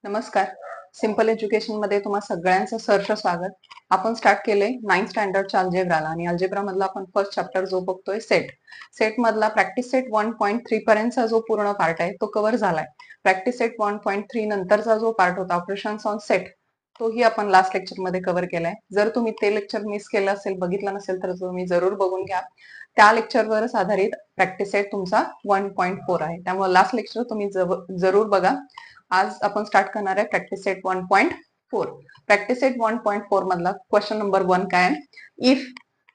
नमस्कार. Simple education मध्ये तुम्हा सगळ्यांचं सहर्ष स्वागत. आपण स्टार्ट केले 9th स्टँडर्डच्या अल्जेब्राला आणि अल्जेब्रा मधला आपण फर्स्ट चॅप्टर जो बघतोय सेट मधला प्रॅक्टिस सेट 1.3 पर्यंतचा जो पूर्ण पार्ट आहे तो कव्हर झालाय. प्रॅक्टिस सेट 1.3 नंतरचा जो पार्ट होता ऑपरेशन्स ऑन सेट तोही आपण लास्ट लेक्चर मध्ये कव्हर केलाय. जर तुम्ही ते लेक्चर मिस केलं असेल, बघितलं नसेल तर तुम्ही जरूर बघून घ्या. त्या लेक्चरवरच आधारित प्रॅक्टिस सेट तुमचा 1.4 आहे, त्यामुळे लास्ट लेक्चर तुम्ही जरूर बघा. आज आपण स्टार्ट करणार आहे प्रॅक्टिस सेट 1.4. प्रॅक्टिस सेट 1.4 मधला क्वेश्चन नंबर 1 काय? If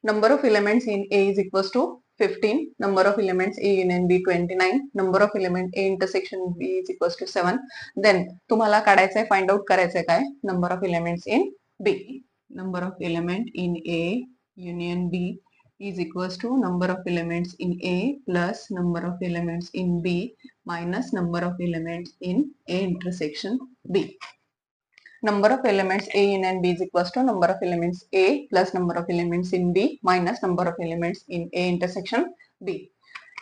number of elements in A is equal to 15, number of elements A union B 29, number of element A intersection B is equals to 7, then तुम्हाला काढायचंय, find out करायचंय काय? Number of elements in B. Number of element in A union B is equals to number of elements in A plus number of elements in B minus number of elements in A intersection B. Number of elements A union B is equals to number of elements A plus number of elements in B minus number of elements in A intersection B.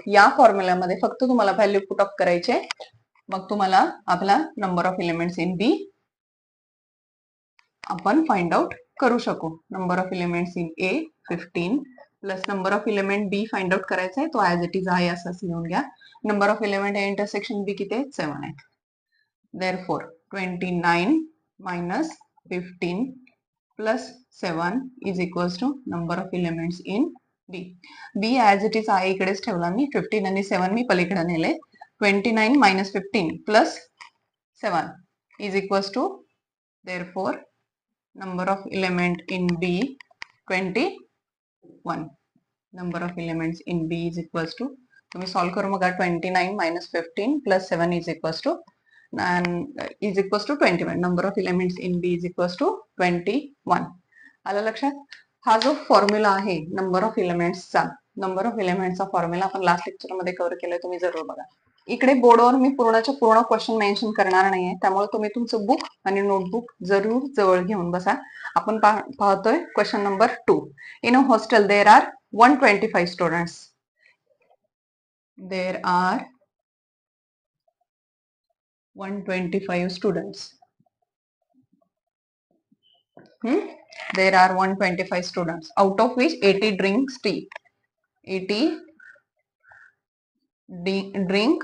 या फॉर्म्युल्यामध्ये फक्त तुम्हाला value put up करायचे, मग तुम्हाला आपला number of elements in B आपण find out करू शकू. Number of elements in A 15 plus number of element B find out करायचा आहे, तो ऍज इट इज आहे असंच लिहून घ्या. Number of element A intersection B किती आहे? 7 आहे. Therefore 29 minus 15 plus 7 is equals to number of elements in B. B as it is आहे, इकडेच ठेवला मी. 15 आणि 7 मी पलीकडे नेले. 29 minus 15 plus 7 is equals to, therefore number of element in B 21. Number of elements in B is equals to, तुम्ही solve करू बघा. 29 minus 15 plus 7 is equals to and is equals to 21. Number of elements in B is equals to 21. आलं लक्षात? हा जो formula आहे number of एलिमेंट्सचा, number of एलिमेंट्सचा फॉर्म्युला आपण लास्ट लेक्चर मध्ये कव्हर केलाय, तुम्ही जरूर बघा. इकडे बोर्डवर मी पूर्णच्या पूर्ण क्वेश्चन मेन्शन करणार नाहीये, त्यामुळे तुम्ही तुमचं बुक आणि नोटबुक जरूर जवळ घेऊन बसा. आपण पाहतोय question number 2. In a hostel there are 125 students. There are 125 students. There are 125 students, out of which 80 drinks tea. 80 drink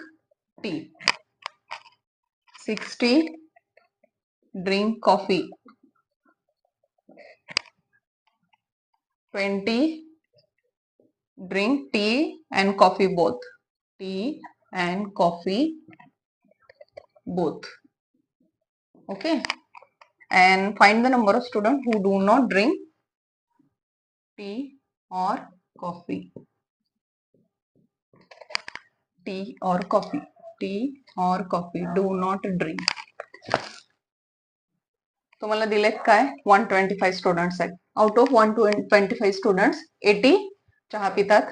tea. 60 drink coffee. 20 drink tea and coffee both. Tea and coffee both. Okay. And find the number of students who do not drink tea or coffee. Tea or coffee. Tea or coffee. Do not drink. तुम्हाला दिलेत काय? 125 students आहेत. Out of 125 students 80 चहा पितात,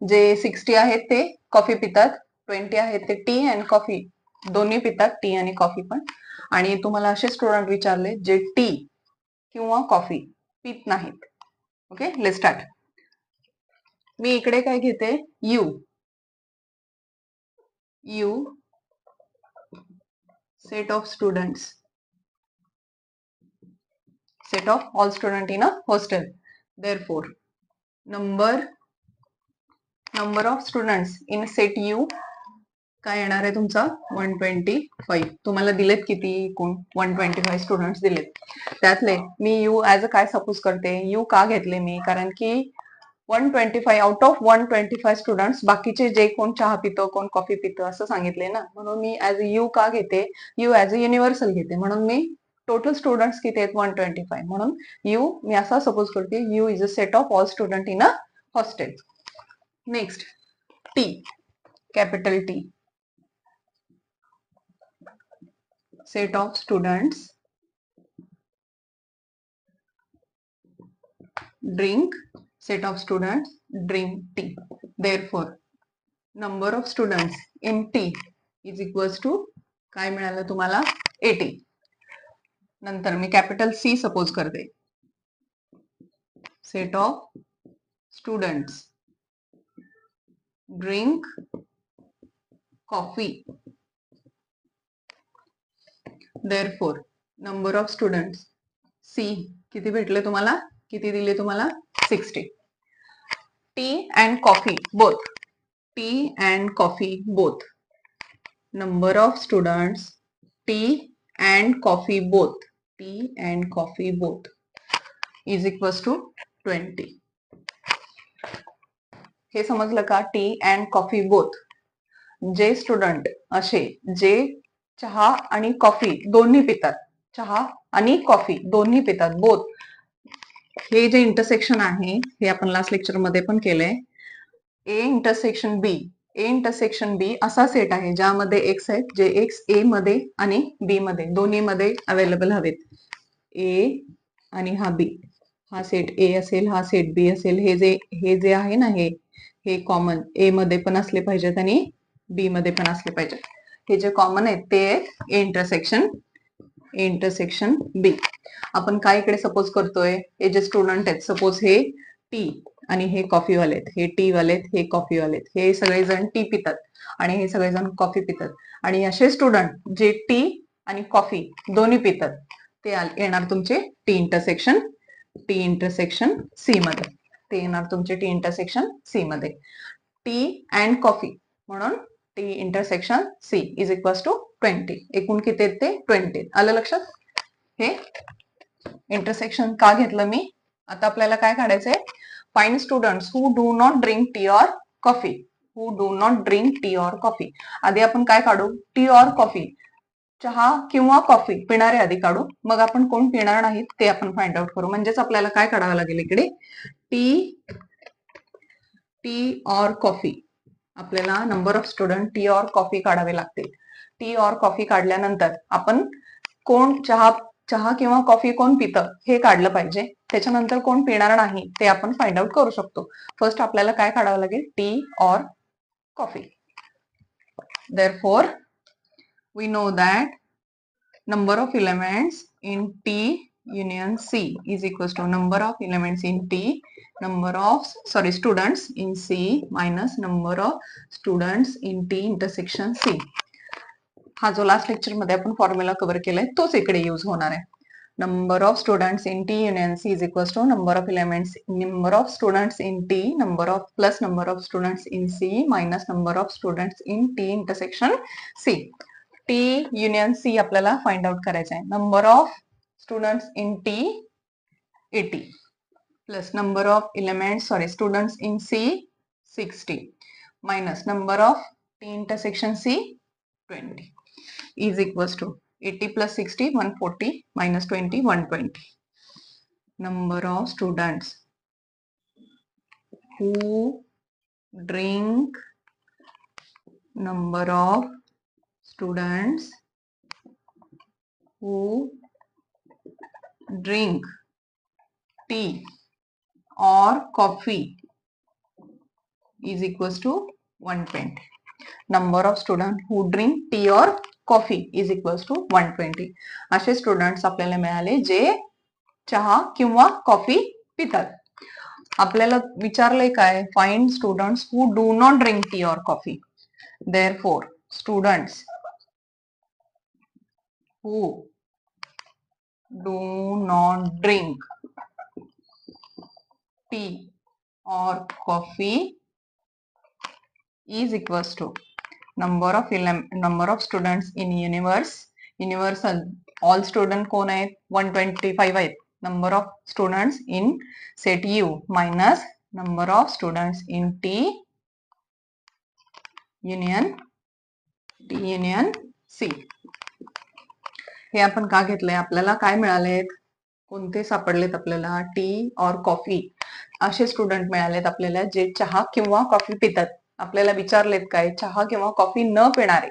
जे 60 आहेत ते coffee पितात, 20 आहेत ते टी अँड कॉफी दोन्ही पितात, टी आणि कॉफी पण. आणि तुम्हाला असे स्टुडंट विचारले जे टी किंवा कॉफी पित नाहीत. Okay, let's start. मी इकडे काय घेते? You set of students, set of all student in a hostel. Therefore number of students in set U काय येणार आहे तुमचा? 125. तुम्हाला दिलेत किती? 125 स्टुडंट्स दिलेत. त्यातले मी यू ऍज अ काय सपोज करते? यू का घेतले मी? कारण की 125 आउट ऑफ 125 स्टुडंट्स, बाकीचे जे कोण चहा पितो, कोण कॉफी पितो असं सांगितले ना, म्हणून मी ऍज अ यू का घेते? यू ऍज अ युनिव्हर्सल घेते, म्हणून मी टोटल स्टुडंट्स किती आहेत? 125. म्हणून यू मी असा सपोज करते, you is a set of all student in a hostel. Next T, capital T, set of students drink, set of students drink tea. Therefore number of students in tea is equals to काय मिळालं तुम्हाला? 80. नंतर मी capital C suppose करते, set of students drink coffee. Therefore number of students C किती भेटले तुम्हाला, किती दिले तुम्हाला, 60. T and coffee both, T and coffee both, number of students T and coffee both, T and coffee both is equals to 20. हे समजलं का? T and coffee both. जे स्टुडंट असे जे चहा आणि कॉफी दोन्ही पितात, चहा आणि कॉफी दोन्ही पितात, बोथ, हे जे इंटरसेक्शन आहे हे आपण लास्ट लेक्चर मध्ये पण केलंय. ए इंटरसेक्शन बी, ए इंटरसेक्शन बी असा सेट आहे ज्यामध्ये एक्स आहेत, जे एक्स ए मध्ये आणि बी मध्ये दोन्ही मध्ये अवेलेबल हवेत. ए आणि हा बी, हा सेट ए असेल, हा सेट बी असेल. हे जे आहे ना, हे कॉमन ए मध्ये पण असले पाहिजेत आणि बी मध्ये पण असले पाहिजेत. हे जे कॉमन आहेत ते ए इंटरसेक्शन बी. आपण काय इकडे सपोज करतोय, हे जे स्टुडंट आहेत, सपोज हे टी आणि हे कॉफी वालेत, हे टी वालेत, हे कॉफी वालेत, हे सगळेजण टी पितात आणि हे सगळेजण कॉफी पितात. आणि असे स्टुडंट जे टी आणि कॉफी दोन्ही पितात ते येणार तुमचे टी इंटरसेक्शन सी मध्ये. ते येणार तुमचे टी इंटरसेक्शन सी मध्ये. टी अँड कॉफी म्हणून T intersection C is equal to 20. एकूण किती आहेत ते 20. आलं लक्षात? हे इंटरसेक्शन का घेतलं मी? आता आपल्याला काय काढायचंय? Find students who do not drink T or coffee, who do not drink T or coffee. आधी आपण काय काढू? टी ऑर कॉफी, चहा किंवा कॉफी पिणारे आधी काढू, मग आपण कोण पिणार नाहीत ते आपण फाइंड आउट करू. म्हणजेच आपल्याला काय काढावं लागेल इकडे? Tea or coffee. आपल्याला number of student tea or coffee काढावे लागतील. टी ऑर कॉफी काढल्यानंतर आपण कोण चहा किंवा कॉफी कोण पितं हे काढलं पाहिजे. त्याच्यानंतर कोण पिणार नाही ते आपण फाइंड आउट करू शकतो. फर्स्ट आपल्याला काय काढावं लागेल? T or coffee. Therefore, we know that number of elements in T union C is equals to number of elements in T, students in C minus number of students in T intersection C. हा जो last lecture मध्ये आपण formula cover केलाय तोच इकडे use होणार आहे. Number of students in T union C is equal to number of elements, number of students in T, plus number of students in C minus number of students in T intersection C. T union C आपल्याला find out करायचं आहे. Number of students in T 80 plus number of students in C 60 minus number of T intersection C 20 is equals to 80 plus 60 140 minus 20 120. Number of students who drink, number of students who drink tea or coffee is equals to 120. Number of students who drink tea or coffee is equals to 120. असे students आपल्याला मिळाले जे चहा किंवा coffee पितात. आपल्याला विचारलंय काय? Find students who do not drink T or coffee. Therefore students who do not drink tea और coffee is equals to number of students in universal all student कोण आहेत? 125 आहेत. number of students in set U minus number of students in T union C. हे आपण का घेतलंय? आपल्याला काय मिळालेत? कोणते सापडलेत आपल्याला? टी और कॉफी असे स्टुडंट मिळालेत आपल्याला जे चहा किंवा कॉफी पितात. आपल्याला विचारलेत काय? चहा किंवा कॉफी न पिणारे,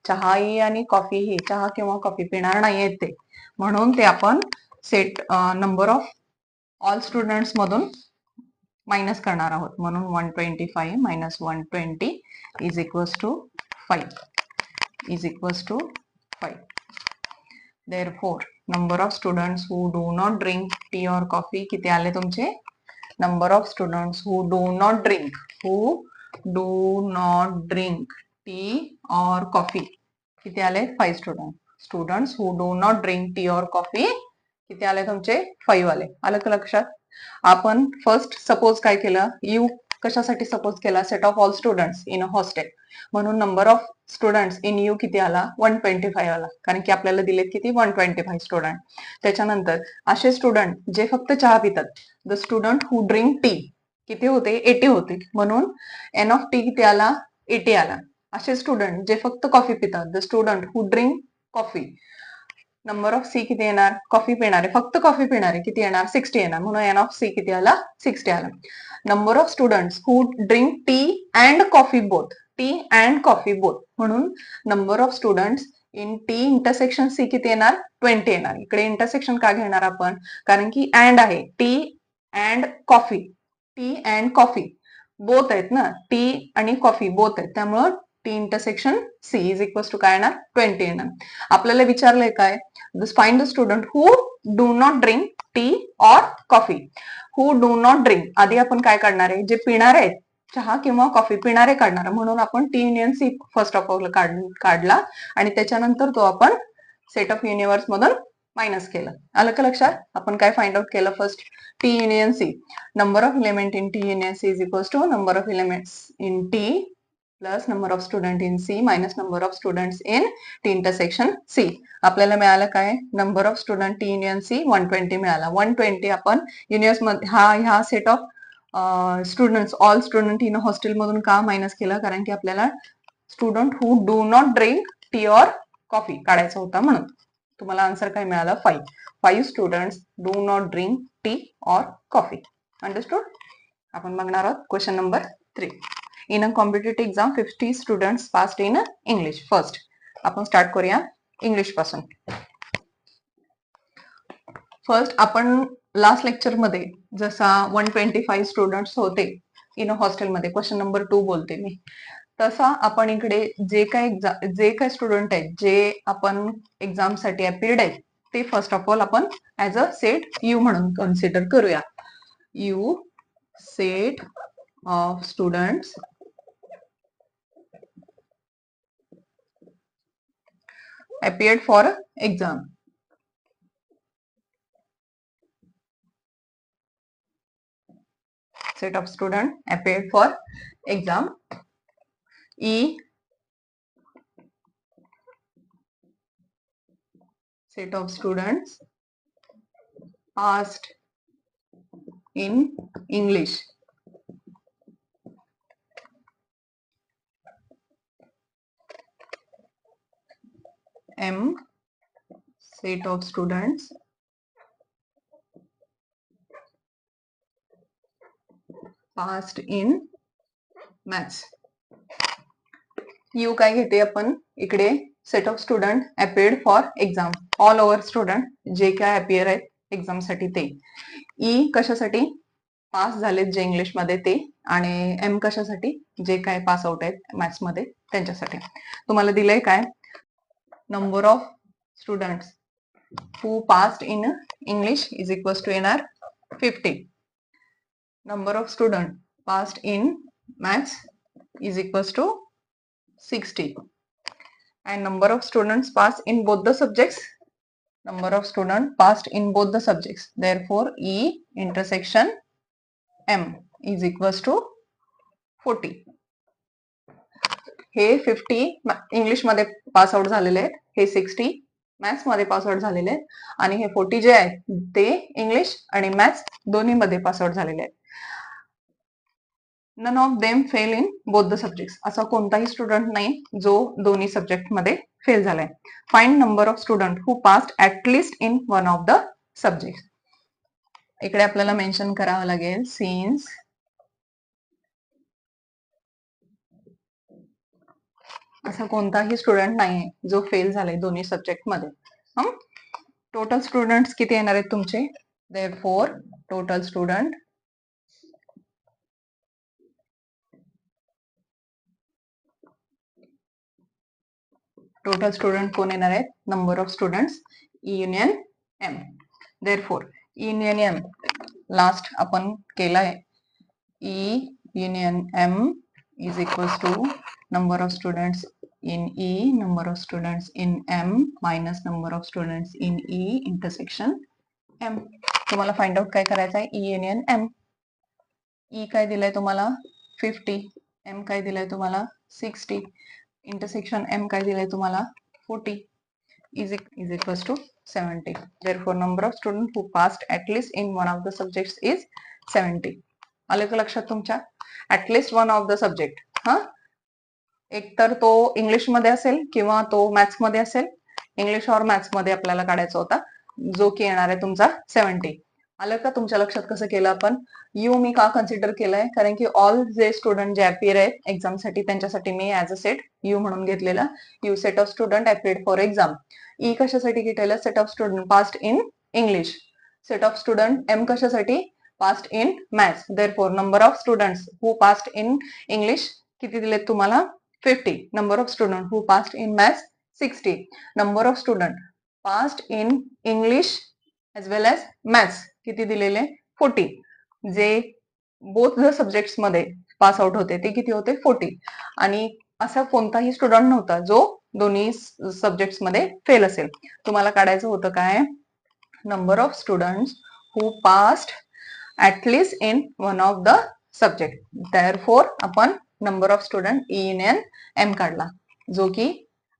चहाही आणि कॉफी ही चहा किंवा कॉफी पिणार नाहीयेत ते, म्हणून ते आपण set number of all students मधून मायनस करणार आहोत. म्हणून 125 minus 120 is equals to 5. Therefore, number of students who do not drink tea or coffee किती आले तुमचे? Number of students who do not drink tea or coffee किती आले? 5 student. Students who do not drink tea और coffee किती आले तुमचे 5 आले. आलं का लक्षात? आपण फर्स्ट सपोज काय केलं, यू कशासाठी सपोज केला, set of all students in a hostel, म्हणून number of students in U किती आला 125 आला, कारण की आपल्याला दिलेत किती 125 स्टुडंट. त्याच्यानंतर असे स्टुडंट जे फक्त चहा पितात, the student who drink T किती होते 80 होते, म्हणून एन ऑफ टी किती आला 80 आला. असे स्टुडंट जे फक्त कॉफी पितात, the student who drink coffee, number of C किती येणार, कॉफी पिणारे फक्त कॉफी पिणारे किती येणार 60 येणार, म्हणून एन ऑफ सी किती आला 60 आला. Number of students who drink tea and coffee both, T and coffee both, म्हणून number of students in T intersection C किती येणार 20 येणार. इकडे इंटरसेक्शन का घेणार आपण, कारण की अँड आहे, tea and coffee, tea and coffee both आहेत ना, टी आणि कॉफी बोथ आहेत, त्यामुळं T intersection C is equal to काय येणार 20 येणार. आपल्याला विचारलंय काय, find the student who do not drink tea और coffee. Who do not drink आधी आपण काय काढणार आहे, जे पिणारे आहेत चहा किंवा कॉफी पिणारे काढणार, म्हणून आपण T union C first of all काढला आणि त्याच्यानंतर तो आपण सेट ऑफ युनिव्हर्स मधून मायनस केलं. आलं का लक्षात? आपण काय फाइंड आउट केलं, first T union C, number of element in T union C is equal to number of elements in T plus number of student in C minus number of students in T intersection C. आपल्याला मिळालं काय, number of student T union C 120 मिळाला. 120 आपण universe मध्ये ह्या set of students all student in hostel मधून का minus केलं, कारण की आपल्याला student who do not drink tea और कॉफी काढायचा होता, म्हणून. तुम्हाला आन्सर काय मिळालं 5 students do not drink tea और कॉफी. अंडरस्टूड? आपण बघणार आहोत question number 3. In a competitive exam 50 students passed in English. First आपण स्टार्ट करूया इंग्लिश पासून. फर्स्ट आपण लास्ट लेक्चर मध्ये जसा 125 स्टुडंट्स होते इन हॉस्टेलमध्ये, क्वेश्चन नंबर 2 बोलते मी, तसा आपण इकडे जे काय स्टुडंट आहेत जे आपण एक्झाम साठी अपियर्ड आहेत ते फर्स्ट ऑफ ऑल आपण ऍज अ सेट यू म्हणून कन्सिडर करूया. You set of students appeared for exam. Set of student appeared for exam. E set of students passed in English. M set of students passed in maths. You काय घेते आपण इकडे, set of student appeared for exam, all over student जे काय appear आहेत exam साठी ते. E कशासाठी, पास झालेत जे इंग्लिश मध्ये ते, आणि एम कशासाठी, जे काय पास आउट आहेत मॅथ्स मध्ये त्यांच्यासाठी. तुम्हाला दिलंय काय, number of students who passed in English is equals to NR 50. Number of students passed in maths is equals to 60. And number of students passed in both the subjects, number of students passed in both the subjects. Therefore, E intersection M is equals to 40. हे 50 English मध्ये pass out झालेले आहेत, हे 60 maths मध्ये pass out झालेले आहेत, आणि हे 40 जे आहेत ते इंग्लिश आणि मॅथ्स दोन्ही मध्ये पास आउट झालेले आहेत. None of them fail in both the subjects. असा कोणताही स्टुडंट नाही जो दोन्ही सब्जेक्ट मध्ये फेल झालाय. Find number of student who passed at least in one of the subject. इकडे आपल्याला मेन्शन करावं लागेल, सिन्स असा कोणताही स्टुडंट नाहीये जो फेल झालाय दोन्ही सब्जेक्ट मध्ये. टोटल स्टुडंट्स किती येणार आहेत तुमचे, देअरफॉर टोटल स्टुडंट कोण येणार आहेत, number of students E union M. Therefore E union M last आपण केलाय, E union M is equals to number of students in E, number of students in M minus number of students in E intersection M. तुम्हाला find out काय करायचं आहे, E union M. E काय दिलंय तुम्हाला 50, M काय दिलंय तुम्हाला 60, इंटरसेक्शन M काय दिलंय तुम्हाला 40 is equals to 70. Therefore, number of students who passed at least in one of the subjects is 70. आलं का लक्षात तुमच्या? At least one of the subject. हा, एक तर तो इंग्लिश मध्ये असेल किंवा तो मॅथ्स मध्ये असेल. इंग्लिश और मॅथ्स मध्ये आपल्याला काढायचा होता, जो की येणार आहे तुमचा 70. आलं का तुमच्या लक्षात कसं केलं आपण? यू मी का कन्सिडर केलंय, कारण की ऑल जे स्टुडंट जे अपियर आहेत एक्झाम साठी त्यांच्यासाठी मी ऍज अ सेट यू म्हणून घेतलेला. U set of student appeared for exam. E कशासाठी घेतलेलं? Set of student passed in English. Set of student M कशासाठी? Passed in maths. Therefore number of students who passed in English किती दिलेत तुम्हाला? 50. Number of students who passed in maths 60. Number of students passed in English as well as maths किती दिलेले? 40. जे both the subjects मध्ये pass out होते ते किती होते? 40. आणि असा कोणताही स्टुडंट नव्हता जो दोन्ही सब्जेक्ट्स मध्ये फेल असेल. तुम्हाला काढायचं होतं काय? Number of students who passed at least in one of the subject. Therefore आपण number of student E union M काढला, जो की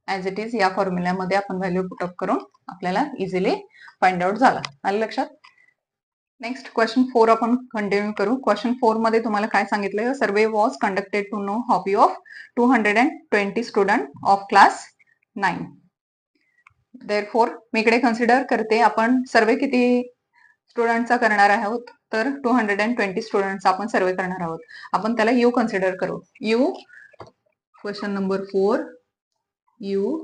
ऍज इट इज या फॉर्म्युल्यामध्ये आपण व्हॅल्यू पुटअप करून आपल्याला इझिली फाइंड आउट झाला. आलं लक्षात? नेक्स्ट क्वेश्चन 4 आपण कंटिन्यू करू. क्वेश्चन 4 मध्ये तुम्हाला काय सांगितलंय? Survey was conducted to know hobby of 220 student of class 9. Therefore मी इकडे कन्सिडर करते आपण सर्वे किती स्टुडंटचा करणार आहोत, तर 220 स्टुडंटचा आपण सर्वे करणार आहोत. आपण त्याला यू कन्सिडर करू. U question number 4, U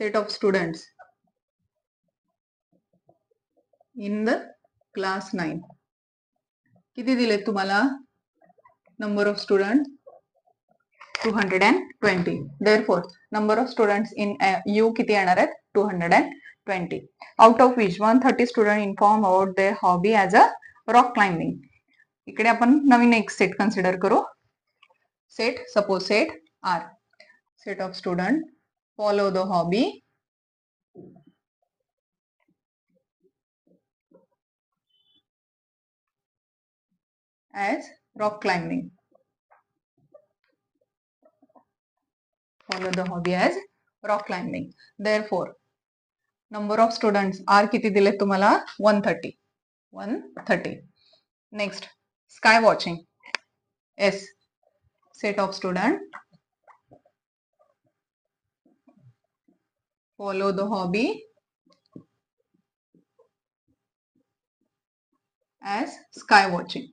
set of students in the class 9 किती दिले तुम्हाला? Number of student 220. Therefore number of students in U किती येणार आहेत? 220. Out of which 130 student inform about their hobby as a rock climbing. इकडे आपण नवीन एक सेट कन्सिडर करू. Set, suppose set R. Set of student follow the hobby as rock climbing. Follow the hobby as rock climbing. Therefore, number of students are किती दिले तुम्हाला? 130. 130. Next, sky watching. S. Set of student follow the hobby as sky watching.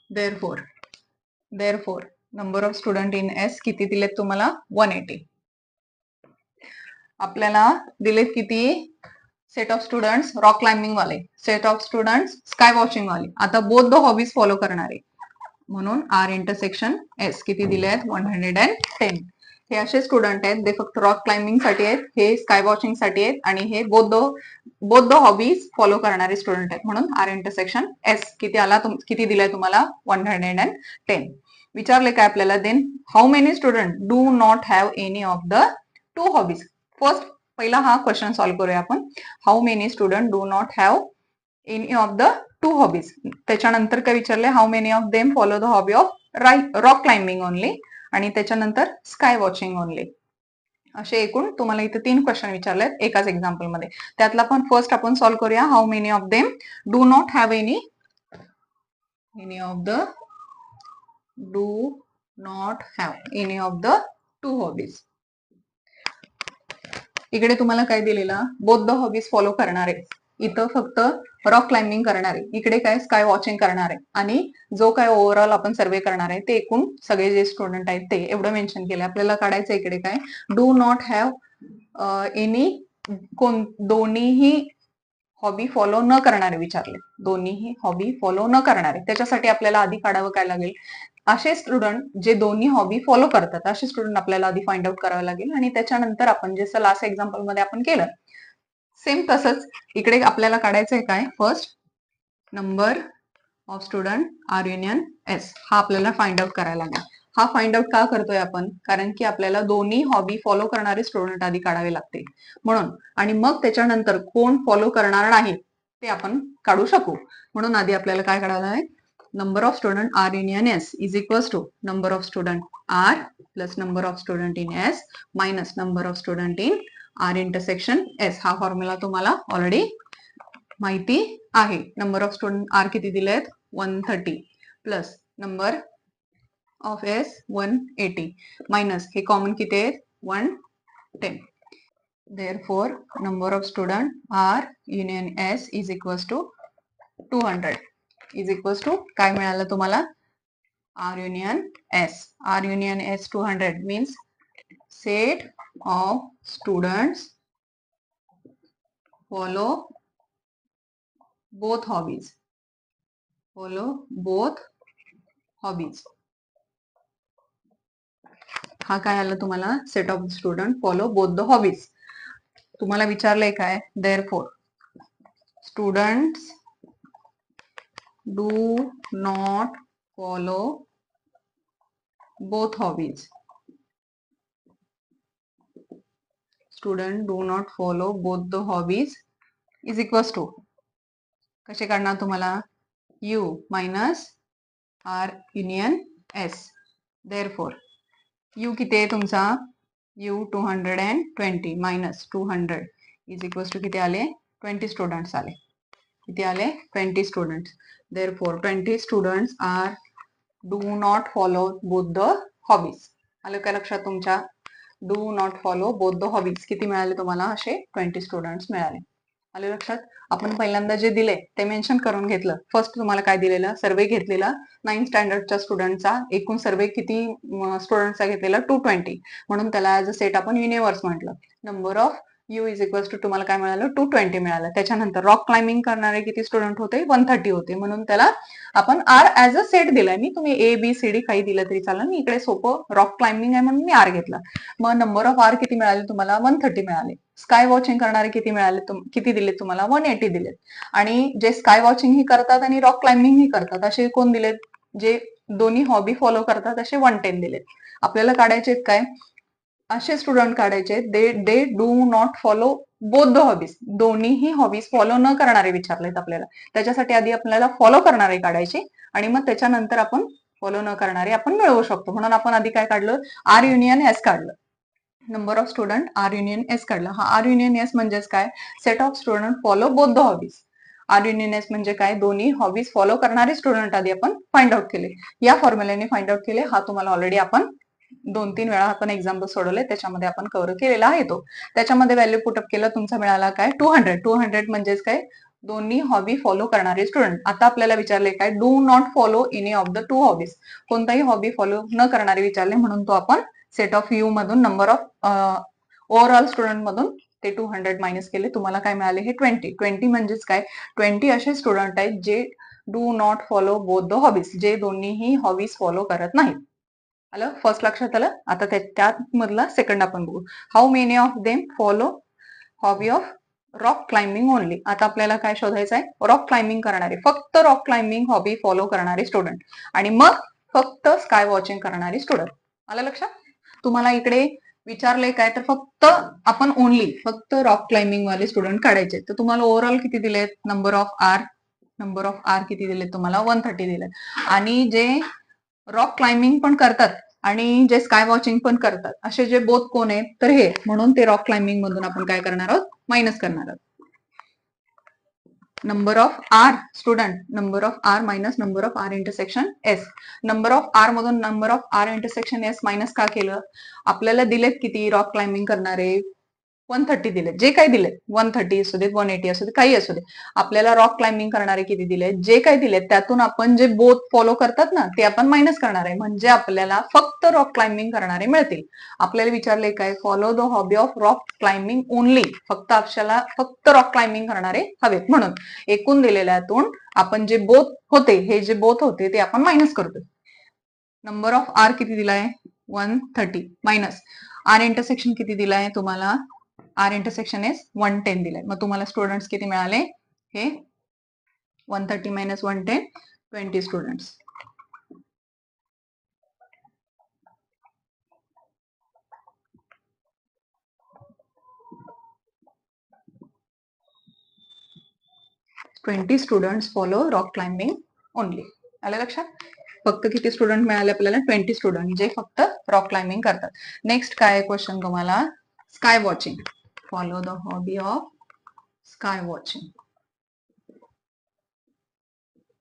Therefore, number of student in S किती दिलेत तुम्हाला? 180. आपल्याला दिलेत किती? Set of students rock climbing वाले, set of students sky watching वाले. आता बोथ द हॉबीज फॉलो करणारे, म्हणून आर इंटरसेक्शन एस किती दिले आहेत? 110. हे असे स्टुडंट आहेत, ते फक्त रॉक क्लाइम्बिंग साठी आहेत, हे स्काय वॉचिंग साठी आहेत, आणि हे बोथ द हॉबीज फॉलो करणारे स्टुडंट आहेत, म्हणून आर इंटरसेक्शन एस किती आला? किती दिलाय तुम्हाला? 110. विचारले काय आपल्याला? Then how many student do not have any of the two hobbies. First पहिला हा क्वेश्चन सॉल्व्ह करूया आपण. How many student do not have any of the two hobbies. त्याच्यानंतर काय विचारले? How many of them follow the hobby of rock climbing only, आणि त्याच्यानंतर sky watching only. असे एकूण तुम्हाला इथे 3 क्वेश्चन विचारलेत एकाच एक्झाम्पल मध्ये. त्यातला पण फर्स्ट आपण सॉल्व्ह करूया. How many of them do not have any of the two hobbies. इकडे तुम्हाला काय दिलेला? बोथ द हॉबीज फॉलो करणारे, इथं फक्त रॉक क्लाइम्बिंग करणारे, इकडे काय स्काय वॉचिंग करणारे, आणि जो काय ओव्हरऑल आपण सर्वे करणार आहे ते एकूण सगळे जे स्टुडंट आहेत ते एवढं मेन्शन केलं. आपल्याला काढायचं इकडे काय? डू नॉट हॅव एनी, दोन्हीही हॉबी फॉलो न करणारे विचारले. दोन्हीही हॉबी फॉलो न करणारे, त्याच्यासाठी आपल्याला आधी काढावं काय लागेल? असे स्टुडंट जे दोन्ही हॉबी फॉलो करतात असे स्टुडंट आपल्याला आधी फाइंड आउट करावं लागेल, आणि त्याच्यानंतर आपण जसं लास्ट एक्झाम्पल मध्ये आपण केलं सेम तसंच इकडे आपल्याला काढायचंय काय? First number of student R union S हा आपल्याला फाइंड आउट करायला लागेल. हा फाइंड आउट का करतोय आपण? कारण की आपल्याला दोन्ही हॉबी फॉलो करणारे स्टुडंट आधी काढावे लागतील म्हणून, आणि मग त्याच्यानंतर कोण फॉलो करणार नाही ते आपण काढू शकू. म्हणून आधी आपल्याला काय काढायला आहे? Number of student R union S is equals to number of student R plus number of student in S minus number of student in R intersection S. हा फॉर्म्युला तुम्हाला ऑलरेडी माहिती आहे. नंबर ऑफ स्टुडंट आर किती दिलेत? 130 plus number of S 180 minus हे common किती आहेत? 110. Therefore, number of student R union S is equals to 200 is equals to काय मिळालं तुम्हाला? R union S. R union S 200 means set of students follow both hobbies. Follow both hobbies. हा काय आलं तुम्हाला? Set of student follow both the hobbies. तुम्हाला विचारलंय काय? Therefore, students do not follow both hobbies. Student do not follow both the hobbies is equals to कसे काढणार तुम्हाला? U minus R union S. Therefore, U किती आहे तुमचा? U 220 minus 200 is equals to किती आले? 20 स्टुडंट्स आले. किती आले? 20 students. Therefore, 20 students R do not follow both the hobbies. आलं का लक्षात तुमच्या? Do not follow both the hobbies किती मिळाले तुम्हाला? असे 20 स्टुडंट्स मिळाले. आले लक्षात? आपण पहिल्यांदा जे दिले ते मेन्शन करून घेतलं. फर्स्ट तुम्हाला काय दिलेलं? सर्वे घेतलेला 9th स्टँडर्डच्या स्टुडंटचा. एकूण सर्वे किती स्टुडंटचा घेतलेला? 220. म्हणून त्याला ऍज अ सेट आपण युनिव्हर्स म्हटलं. Number of U is equals to तुम्हाला काय मिळालं? 220 मिळालं. त्याच्यानंतर रॉक क्लाइम्बिंग करणारे किती स्टुडंट होते? 130 होते. म्हणून त्याला आपण आर ऍज अ सेट दिलाय. मी तुम्ही ए बी सी डी काही दिलं तरी चालेल. मी इकडे सोपं रॉक क्लाइम्बिंग आहे म्हणून मी आर घेतला. मग नंबर ऑफ आर किती मिळाले तुम्हाला? 130 मिळाले. स्काय वॉचिंग करणारे किती मिळाले? किती दिले तुम्हाला? 180 दिलेत. आणि जे स्काय वॉचिंग ही करतात आणि रॉक क्लाइम्बिंग ही करतात असे कोण दिलेत? जे दोन्ही हॉबी फॉलो करतात असे 110 दिलेत. आपल्याला काढायचे काय? असे स्टुडंट काढायचे they do not follow both the hobbies. दोन्हीही हॉबीज फॉलो न करणारे विचारलेत आपल्याला. त्याच्यासाठी आधी आपल्याला फॉलो करणारे काढायचे आणि मग त्याच्यानंतर आपण फॉलो न करणारे आपण मिळवू शकतो. म्हणून आपण आधी काय काढलं? आर युनियन एस काढलं. Number of student R union S काढला. हा आर युनियन एस म्हणजेच काय? Set of student follow both the hobbies. R union S म्हणजे काय? दोन्ही हॉबीज फॉलो करणारे स्टुडंट आधी आपण फाइंड आउट केले. या फॉर्म्युल्याने फाइंड आउट केले. हा तुम्हाला ऑलरेडी आपण 2-3 वेळा आपण एक्झाम्पल सोडवले त्याच्यामध्ये आपण कव्हर केलेला आहे तो. त्याच्यामध्ये व्हॅल्यू पुटअप केलं. तुमचा मिळाला काय? 200. 200 म्हणजेच काय? दोन्ही हॉबी फॉलो करणारे स्टुडंट. आता आपल्याला विचारले काय? Do not follow any of the two hobbies. कोणताही हॉबी फॉलो न करणारे विचारले म्हणून तो आपण सेट ऑफ यू मधून नंबर ऑफ ओव्हरऑल स्टुडंट मधून ते 200 मायनस केले. तुम्हाला काय मिळाले? हे 20. 20 म्हणजेच काय? 20 असे स्टुडंट आहेत जे do not follow both the hobbies. जे दोन्हीही हॉबीज फॉलो करत नाहीत. आलं? फर्स्ट लक्षात आलं? आता त्यात मधला सेकंड आपण बघू. How many of them follow hobby of rock climbing only. आता आपल्याला काय शोधायचं आहे? रॉक क्लाइम्बिंग करणारे, फक्त रॉक क्लाइम्बिंग हॉबी फॉलो करणारे स्टुडंट आणि मग फक्त स्काय वॉचिंग करणारे स्टुडंट. आलं लक्षात? तुम्हाला इकडे विचारलंय काय? तर फक्त आपण ओनली फक्त रॉक क्लाइम्बिंग वाले स्टुडंट काढायचे. तर तुम्हाला ओव्हरऑल किती दिलेत? नंबर ऑफ आर किती दिलेत तुम्हाला? 130 दिलेत. आणि जे रॉक क्लाइम्बिंग पण करतात आणि जे स्काय वॉचिंग पण करतात असे जे बोथ कोण आहेत? तर हे. म्हणून ते रॉक क्लाइम्बिंग मधून आपण काय करणार आहोत? मायनस करणार आहोत. Number of R student, number of R minus number of R intersection S. Number of R मधून number of R intersection S minus का केलं? आपल्याला दिलेत किती रॉक क्लाइम्बिंग करणारे? 130 दिले. जे काही दिले 130 असू देत, 180 असू दे, काही असू दे. आपल्याला रॉक क्लाइम्बिंग करणारे किती दिले? जे काही दिले त्यातून आपण जे बोथ फॉलो करतात ना ते आपण मायनस करणार आहे. म्हणजे आपल्याला फक्त रॉक क्लाइम्बिंग करणारे मिळतील. आपल्याला विचारले काय? Follow the hobby of rock climbing only. फक्त आपल्याला फक्त रॉक क्लाइम्बिंग करणारे हवेत. म्हणून एकूण दिलेल्यातून आपण जे बोथ होते, हे जे बोथ होते ते आपण मायनस करतो. नंबर ऑफ आर किती दिलाय? 130 मायनस आर इंटरसेक्शन किती दिलाय तुम्हाला? आर इंटरसेक्शन एस 110 दिलाय. मग तुम्हाला स्टुडंट्स किती मिळाले? हे 130 minus 110 20 students. Twenty students follow rock climbing only. आलं लक्षात? फक्त किती स्टुडंट मिळाले आपल्याला? 20 स्टुडंट, जे फक्त रॉक क्लाइम्बिंग करतात. नेक्स्ट काय क्वेश्चन तुम्हाला? Sky watching. Follow the hobby of sky watching.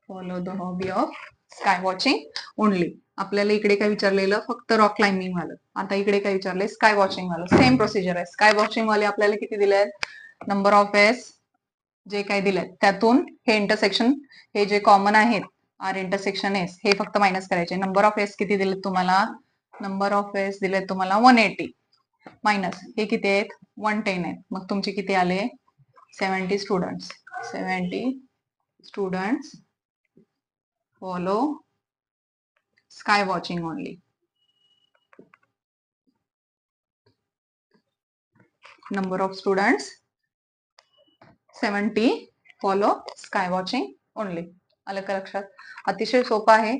Follow the hobby of sky watching only. आपल्याला इकडे काय विचारलेलं? फक्त रॉक क्लाइम्बिंग वालं. आता इकडे काय विचारलंय? स्काय वॉचिंग वालं. सेम प्रोसिजर आहे. स्काय वॉचिंग वाले आपल्याला किती दिले आहेत? नंबर ऑफ एस जे काय दिलेत त्यातून हे इंटरसेक्शन, हे जे कॉमन आहेत आर इंटरसेक्शन एस, हे फक्त मायनस करायचे. नंबर ऑफ एस किती दिलेत तुम्हाला? नंबर ऑफ एस दिलेत तुम्हाला 180 मायनस हे किती आहेत? 110 आहेत. मग तुमचे किती आले? 70 students. 70 students follow sky watching only. Number of students 70 follow sky watching only. आलं का लक्षात? अतिशय सोपं आहे.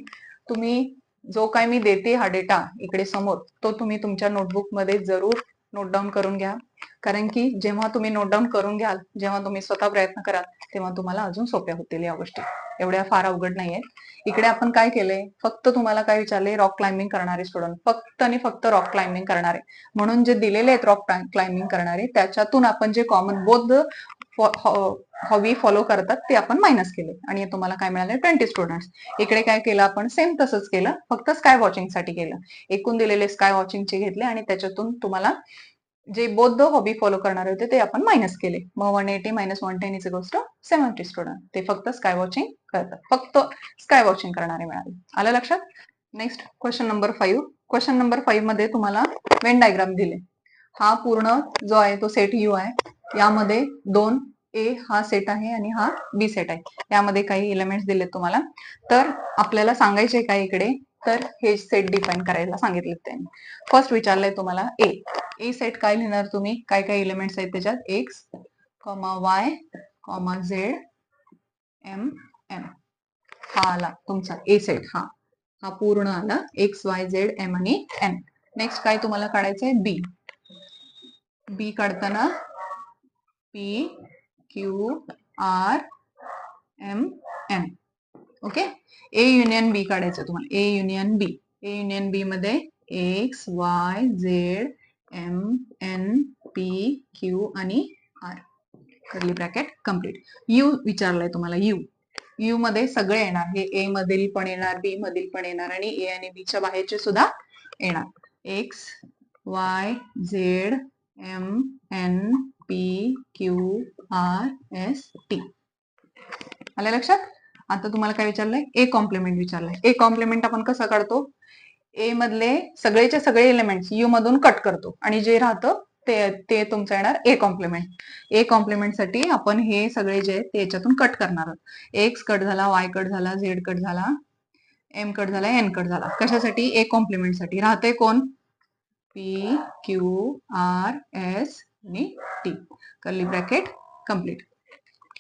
तुम्ही जो काय मी देते हा डेटा इकडे समोर, तो तुम्ही तुमच्या नोटबुक मध्ये जरूर नोट डाऊन करून घ्या. कारण की जेव्हा तुम्ही नोट डाऊन करून घ्याल, जेव्हा तुम्ही स्वतः प्रयत्न कराल, तेव्हा तुम्हाला अजून सोप्या होतील या गोष्टी. एवढ्या फार अवघड नाहीये. इकडे आपण काय केलंय? फक्त तुम्हाला काय विचारले? रॉक क्लाइम्बिंग करणारे स्टुडंट, फक्त आणि फक्त रॉक क्लाइम्बिंग करणारे. म्हणून जे दिलेले आहेत रॉक क्लाइम्बिंग करणारे, त्याच्यातून आपण जे कॉमन बोथ हॉबी फॉलो करतात ते आपण मायनस केले आणि तुम्हाला काय मिळाले? 20 स्टुडंट्स. इकडे काय केलं आपण? सेम तसंच केलं, फक्त स्काय वॉचिंग साठी केलं. एकूण दिलेले स्काय वॉचिंगचे घेतले आणि त्याच्यातून तुम्हाला जे बोथ हॉबी फॉलो करणारे होते ते आपण मायनस केले. मग 180 minus 110 is equals to 70 student. ते फक्त स्काय वॉचिंग करतात, फक्त स्काय वॉचिंग करणारे मिळाले. आलं लक्षात? Next question number 5. Question number 5 मध्ये तुम्हाला वेन डायग्राम दिले. हा पूर्ण जो आहे तो सेट यू आहे. यामध्ये 2 ए हा सेट आहे आणि हा बी सेट आहे. यामध्ये काही एलिमेंट्स दिलेत तुम्हाला. तर आपल्याला सांगायचे काय इकडे? तर हे सेट डिफाईन करायला सांगितले त्यांनी. फर्स्ट विचारलंय तुम्हाला ए सेट काय लिहिणार तुम्ही? काय काय एलिमेंट्स आहेत त्याच्यात? X, Y, Z, M, N. हा आला तुमचा ए सेट. हा पूर्ण आला. एक्स, वाय, झेड, एम आणि एन. नेक्स्ट काय तुम्हाला काढायचंय? बी काढताना P, Q, R, M, N. Okay. A union B काढायचं तुम्हाला. ए युनियन बी मध्ये X, Y, Z, M, N, P, Q आणि R. Curly bracket complete. U विचारलंय तुम्हाला. यू मध्ये सगळे येणार. हे ए मधील पण येणार, बी मधील पण येणार आणि ए आणि बी च्या बाहेरचे सुद्धा येणार. X, Y, Z, M, N, P, Q, R, S, T. आलं लक्षात? आता तुम्हाला काय विचारलंय? ए कॉम्प्लिमेंट विचारलंय. ए कॉम्प्लिमेंट आपण कसं काढतो? ए मधले सगळेचे सगळे एलिमेंट्स यू मधून कट करतो आणि जे राहतं ते तुमचं येणार ए कॉम्प्लिमेंट. ए कॉम्प्लिमेंट साठी आपण हे सगळे जे आहेत ते याच्यातून कट करणार आहोत. एक्स कट झाला, वाय कट झाला, झेड कट झाला, एम कट झाला, एन कट झाला. कशासाठी? ए कॉम्प्लिमेंट साठी. राहते कोण? पी, क्यू, आर, एस आणि T. Curly bracket complete.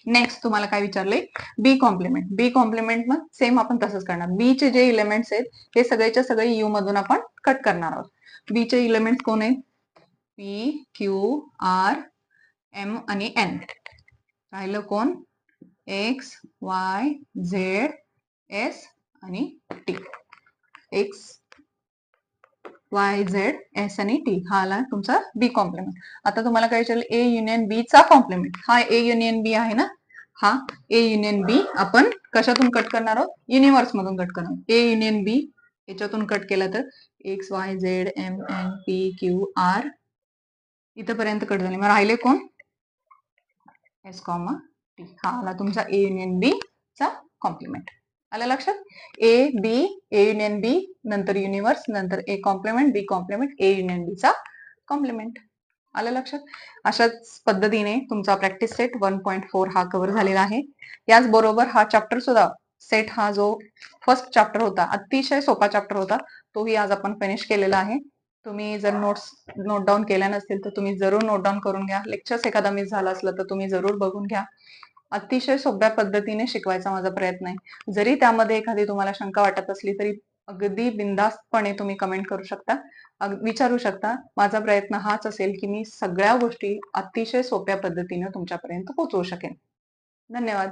Next तुम्हाला काय विचारलंय? बी कॉम्प्लिमेंट मग सेम आपण तसंच करणार. बी चे जे इलेमेंट्स आहेत हे सगळेच्या सगळे यू मधून आपण कट करणार आहोत. बी चे इलेमेंट्स कोण आहेत? पी, क्यू, आर, एम आणि एन. राहिलं कोण? एक्स, वाय, झेड, एस आणि T. X, Y, Z, S आणि टी. हा आला तुमचा बी कॉम्प्लिमेंट. आता तुम्हाला काय विचारलं? ए युनियन बी चा कॉम्प्लिमेंट. हा ए युनियन बी आहे ना? हा ए युनियन बी आपण कशातून कट करणार आहोत? युनिव्हर्स मधून कट करणार. ए युनियन बी याच्यातून कट केला तर X, Y, Z, M, N, P, Q, R इथपर्यंत कट झाले. मग राहिले कोण? S comma T. हा आला तुमचा ए युनियन बी चा कॉम्प्लिमेंट. आलं लक्षात? ए युनियन बी, नंतर युनिव्हर्स, नंतर A complement, B complement, A union B चा कॉम्प्लिमेंट. आलं लक्षात? अशाच पद्धतीने तुमचा प्रॅक्टिस सेट 1.4 हा कव्हर झालेला आहे. याचबरोबर हा चॅप्टर सुद्धा सेट हा जो फर्स्ट चॅप्टर होता, अतिशय सोपा चॅप्टर होता, तोही आज आपण फिनिश केलेला आहे. तुम्ही जर नोट डाऊन केल्या नसतील तर तुम्ही जरूर नोट डाऊन करून घ्या. लेक्चर्स एखादा मिस झाला असला तर तुम्ही जरूर बघून घ्या. अतिशय सोप्या पद्धतीने शिकवायचा माझा प्रयत्न आहे. जरी त्यामध्ये एखादी तुम्हाला शंका वाटत असली तरी अगदी बिनधास्तपणे तुम्ही कमेंट करू शकता, विचारू शकता. माझा प्रयत्न हाच असेल की मी सगळ्या गोष्टी अतिशय सोप्या पद्धतीने तुमच्यापर्यंत पोहोचवू शकेन. धन्यवाद.